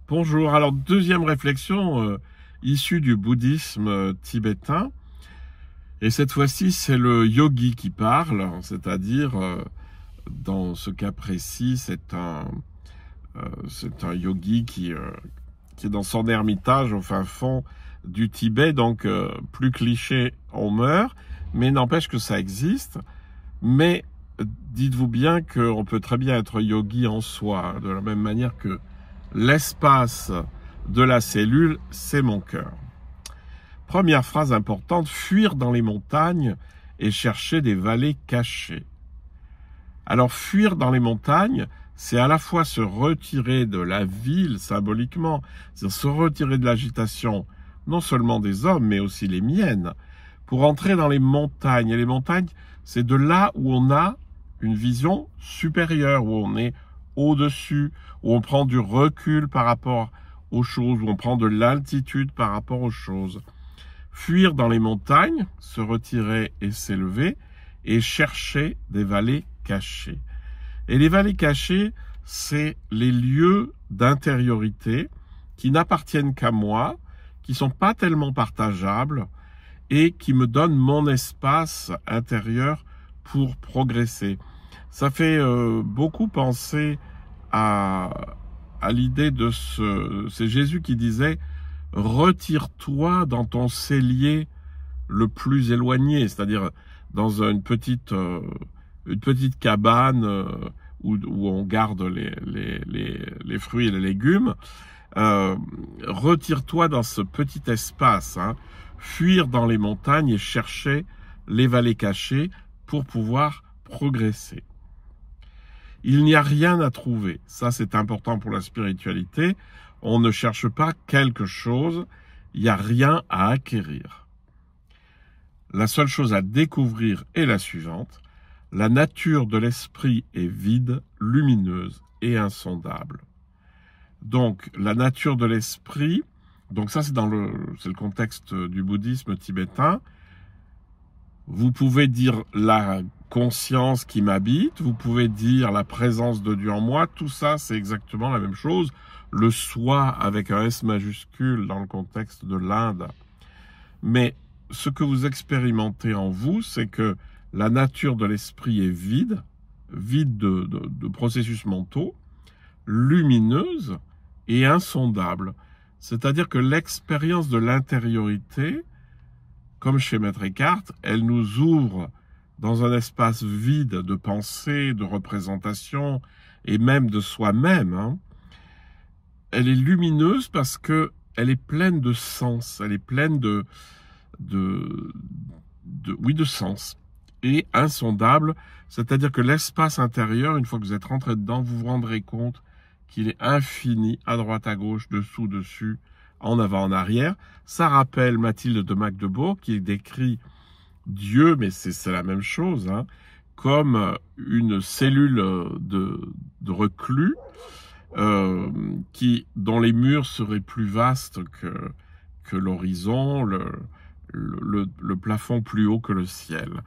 Bonjour, alors deuxième réflexion issue du bouddhisme tibétain, et cette fois-ci c'est le yogi qui parle, c'est-à-dire dans ce cas précis c'est un yogi qui est dans son ermitage au fin fond du Tibet, donc plus cliché on meurt, mais n'empêche que ça existe. Mais dites-vous bien qu'on peut très bien être yogi en soi, de la même manière que l'espace de la cellule, c'est mon cœur. Première phrase importante, fuir dans les montagnes et chercher des vallées cachées. Alors fuir dans les montagnes, c'est à la fois se retirer de la ville symboliquement, c'est se retirer de l'agitation, non seulement des hommes, mais aussi les miennes, pour entrer dans les montagnes. Et les montagnes, c'est de là où on a une vision supérieure, où on est au-dessus, où on prend du recul par rapport aux choses, où on prend de l'altitude par rapport aux choses. Fuir dans les montagnes, se retirer et s'élever, et chercher des vallées cachées. Et les vallées cachées, c'est les lieux d'intériorité qui n'appartiennent qu'à moi, qui sont pas tellement partageables et qui me donnent mon espace intérieur pour progresser. Ça fait beaucoup penser à l'idée de c'est Jésus qui disait « Retire-toi dans ton cellier le plus éloigné », c'est-à-dire dans une petite cabane où on garde les fruits et les légumes. Retire-toi dans ce petit espace, fuir dans les montagnes et chercher les vallées cachées pour pouvoir progresser. Il n'y a rien à trouver, ça c'est important pour la spiritualité. On ne cherche pas quelque chose, il n'y a rien à acquérir. La seule chose à découvrir est la suivante: la nature de l'esprit est vide, lumineuse et insondable. Donc, la nature de l'esprit, donc ça c'est le contexte du bouddhisme tibétain. Vous pouvez dire la conscience qui m'habite, vous pouvez dire la présence de Dieu en moi, tout ça c'est exactement la même chose. Le soi avec un S majuscule dans le contexte de l'Inde. Mais ce que vous expérimentez en vous, c'est que la nature de l'esprit est vide, vide de processus mentaux, lumineuse et insondable. C'est-à-dire que l'expérience de l'intériorité, comme chez Maître Eckhart, elle nous ouvre dans un espace vide de pensée, de représentation et même de soi-même. Elle est lumineuse parce que elle est pleine de sens, elle est pleine de sens. Et insondable, c'est-à-dire que l'espace intérieur, une fois que vous êtes rentré dedans, vous vous rendrez compte qu'il est infini, à droite, à gauche, dessous, dessus, en avant, en arrière. Ça rappelle Mathilde de Magdebourg qui décrit Dieu, mais c'est la même chose, comme une cellule de reclus dont les murs seraient plus vastes que l'horizon, le plafond plus haut que le ciel.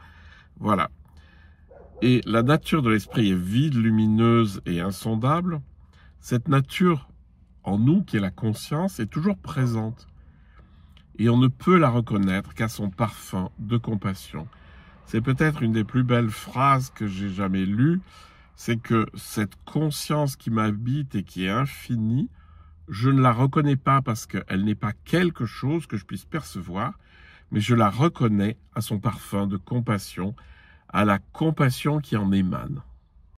Voilà. Et la nature de l'esprit est vide, lumineuse et insondable. Cette nature en nous, qui est la conscience, est toujours présente. Et on ne peut la reconnaître qu'à son parfum de compassion. C'est peut-être une des plus belles phrases que j'ai jamais lues, c'est que cette conscience qui m'habite et qui est infinie, je ne la reconnais pas parce qu'elle n'est pas quelque chose que je puisse percevoir, mais je la reconnais à son parfum de compassion, à la compassion qui en émane.